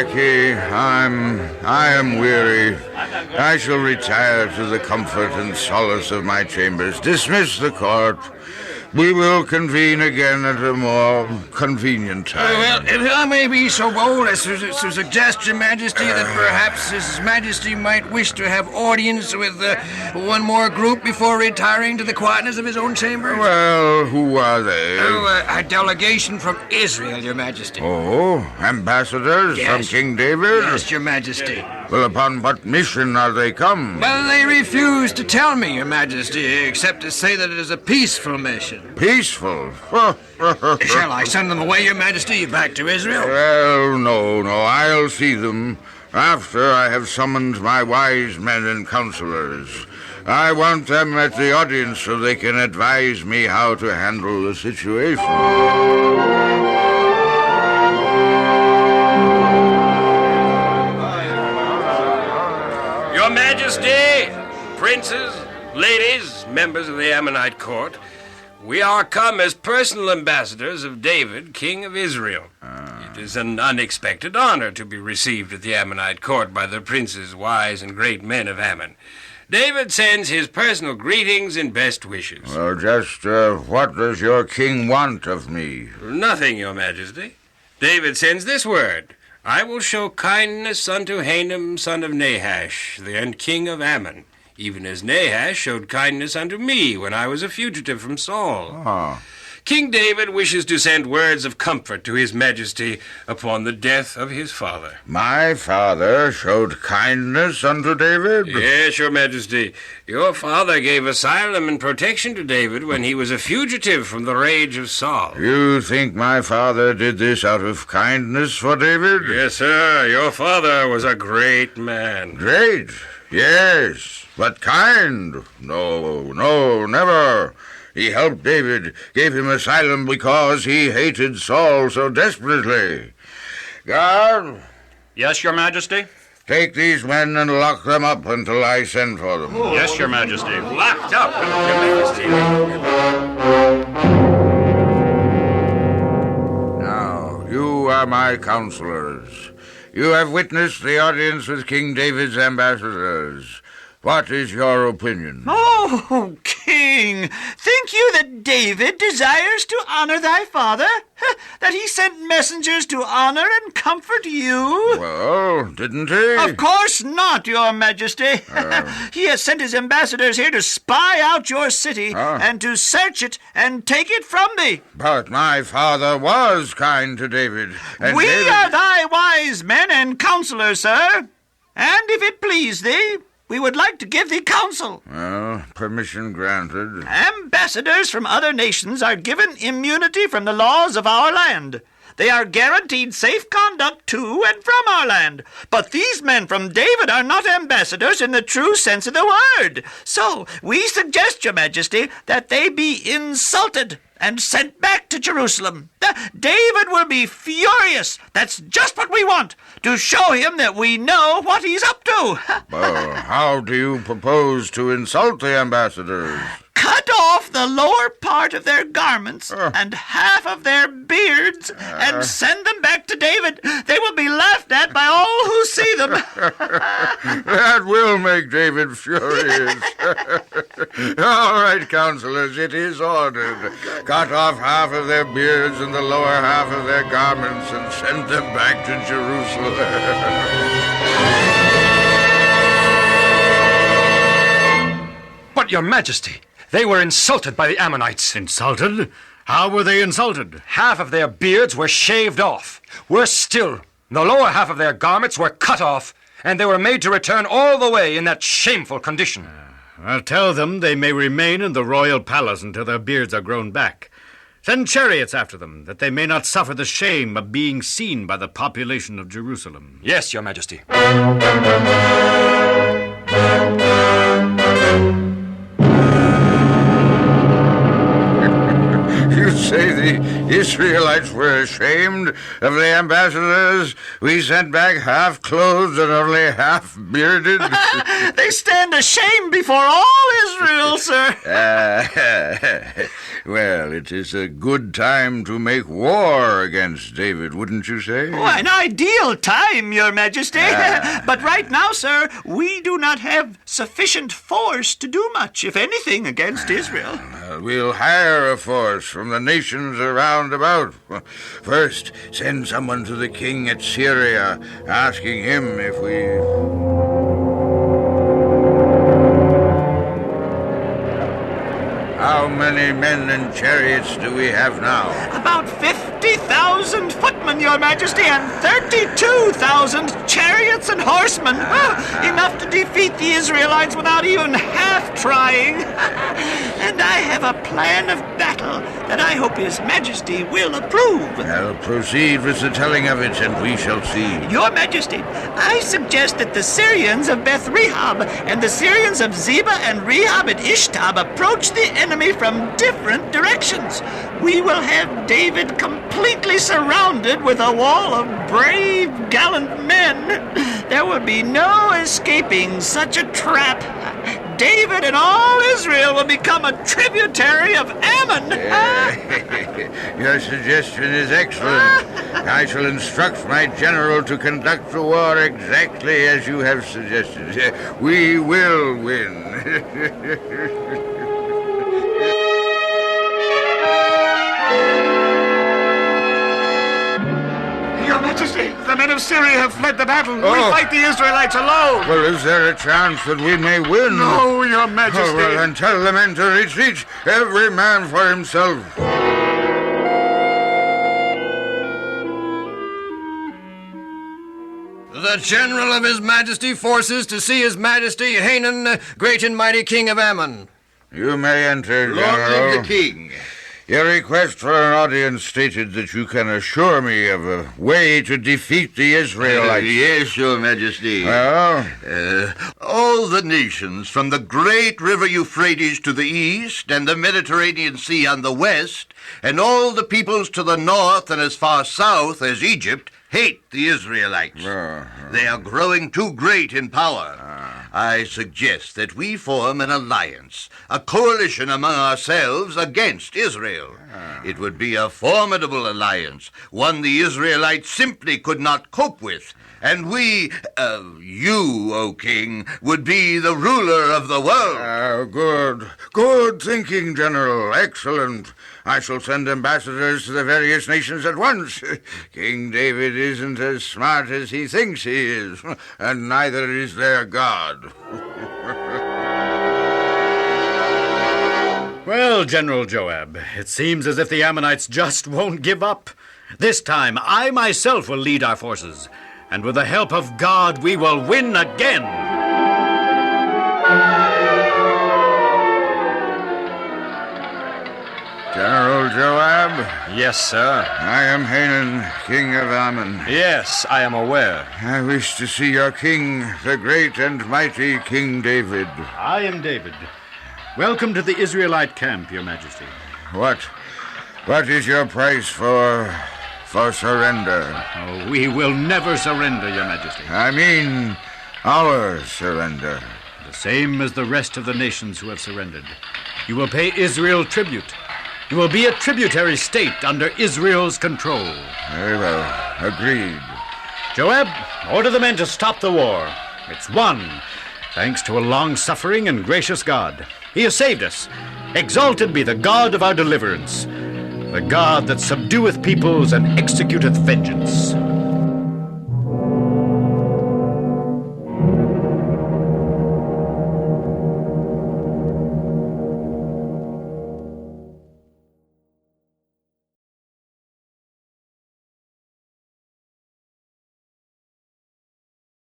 lackey. I am weary. I shall retire to the comfort and solace of my chambers. Dismiss the court. We will convene again at a more convenient time. Well, if I may be so bold as to suggest, Your Majesty, that perhaps His Majesty might wish to have audience with one more group before retiring to the quietness of his own chamber. Well, who are they? A delegation from Israel, Your Majesty. Oh, ambassadors from King David? Yes, Your Majesty. Well, upon what mission are they come? Well, they refuse to tell me, Your Majesty, except to say that it is a peaceful mission. Peaceful? Shall I send them away, Your Majesty, back to Israel? Well, no. I'll see them after I have summoned my wise men and counselors. I want them at the audience so they can advise me how to handle the situation. Your Majesty, princes, ladies, members of the Ammonite court, we are come as personal ambassadors of David, King of Israel. It is an unexpected honor to be received at the Ammonite court by the princes, wise, and great men of Ammon. David sends his personal greetings and best wishes. Well, just what does your king want of me? Nothing, Your Majesty. David sends this word: I will show kindness unto Hanam, son of Nahash, the king of Ammon, even as Nahash showed kindness unto me when I was a fugitive from Saul. Oh. King David wishes to send words of comfort to His Majesty upon the death of his father. My father showed kindness unto David? Yes, Your Majesty. Your father gave asylum and protection to David when he was a fugitive from the rage of Saul. You think my father did this out of kindness for David? Yes, sir. Your father was a great man. Great? Yes. But kind? No, never. He helped David, gave him asylum because he hated Saul so desperately. Guard? Yes, Your Majesty? Take these men and lock them up until I send for them. Yes, Your Majesty. Locked up, Your Majesty. Now, you are my counselors. You have witnessed the audience with King David's ambassadors. What is your opinion? Oh, King, think you that David desires to honor thy father? That he sent messengers to honor and comfort you? Well, didn't he? Of course not, Your Majesty. He has sent his ambassadors here to spy out your city and to search it and take it from thee. But my father was kind to David. And We David... are thy wise men and counselors, sir. And if it please thee, we would like to give thee counsel. Well, permission granted. Ambassadors from other nations are given immunity from the laws of our land. They are guaranteed safe conduct to and from our land. But these men from David are not ambassadors in the true sense of the word. So we suggest, Your Majesty, that they be insulted and sent back to Jerusalem. David will be furious. That's just what we want, to show him that we know what he's up to. Well, how do you propose to insult the ambassadors? Cut off the lower part of their garments and half of their beards and send them back to David. They will be laughed at by all who see them. That will make David furious. All right, counselors, it is ordered. Cut off half of their beards and the lower half of their garments and send them back to Jerusalem. But, Your Majesty, they were insulted by the Ammonites. Insulted? How were they insulted? Half of their beards were shaved off. Worse still, the lower half of their garments were cut off, and they were made to return all the way in that shameful condition. I'll tell them they may remain in the royal palace until their beards are grown back. Send chariots after them, that they may not suffer the shame of being seen by the population of Jerusalem. Yes, Your Majesty. You say the Israelites were ashamed of the ambassadors we sent back half-clothed and only half-bearded? They stand ashamed before all Israel, sir. Well, it is a good time to make war against David, wouldn't you say? Oh, an ideal time, Your Majesty. But right now, sir, we do not have sufficient force to do much, if anything, against Israel. We'll hire a force from the nations around about. First, send someone to the king at Syria, asking him if we... How many men and chariots do we have now? About 50,000 footmen, Your Majesty, and 32,000 chariots and horsemen. Enough to defeat the Israelites without even half trying. And I have a plan of battle that I hope His Majesty will approve. I'll proceed with the telling of it, and we shall see. Your Majesty, I suggest that the Syrians of Beth Rehab and the Syrians of Zeba and Rehab at Ishtab approach the enemy from different directions. We will have David completely surrounded with a wall of brave, gallant men. There will be no escaping such a trap. David and all Israel will become a tributary of Ammon. Your suggestion is excellent. I shall instruct my general to conduct the war exactly as you have suggested. We will win. Your Majesty, the men of Syria have fled the battle. Oh. We fight the Israelites alone. Well, is there a chance that we may win? No, Your Majesty. Oh, well, then tell the men to retreat, every man for himself. The general of His Majesty forces to see His Majesty Hanan, great and mighty king of Ammon. You may enter, Long General. live the king. Your request for an audience stated that you can assure me of a way to defeat the Israelites. Yes, Your Majesty. Well? All the nations from the great river Euphrates to the east and the Mediterranean Sea on the west, and all the peoples to the north and as far south as Egypt, hate the Israelites. They are growing too great in power. I suggest that we form an alliance, a coalition among ourselves against Israel. It would be a formidable alliance, one the Israelites simply could not cope with. And we, you, O king, would be the ruler of the world. Good. Good thinking, General. Excellent. I shall send ambassadors to the various nations at once. King David isn't as smart as he thinks he is, and neither is their God. Well, General Joab, it seems as if the Ammonites just won't give up. This time, I myself will lead our forces, and with the help of God, we will win again. General Joab, Yes, sir. I am Hanan, king of Ammon. Yes, I am aware. I wish to see your king, the great and mighty King David. I am David. Welcome to the Israelite camp, Your Majesty. What is your price for surrender? Oh, we will never surrender, Your Majesty. I mean, our surrender. The same as the rest of the nations who have surrendered. You will pay Israel tribute. You will be a tributary state under Israel's control. Very well. Agreed. Joab, order the men to stop the war. It's won, thanks to a long-suffering and gracious God. He has saved us. Exalted be the God of our deliverance, the God that subdueth peoples and executeth vengeance.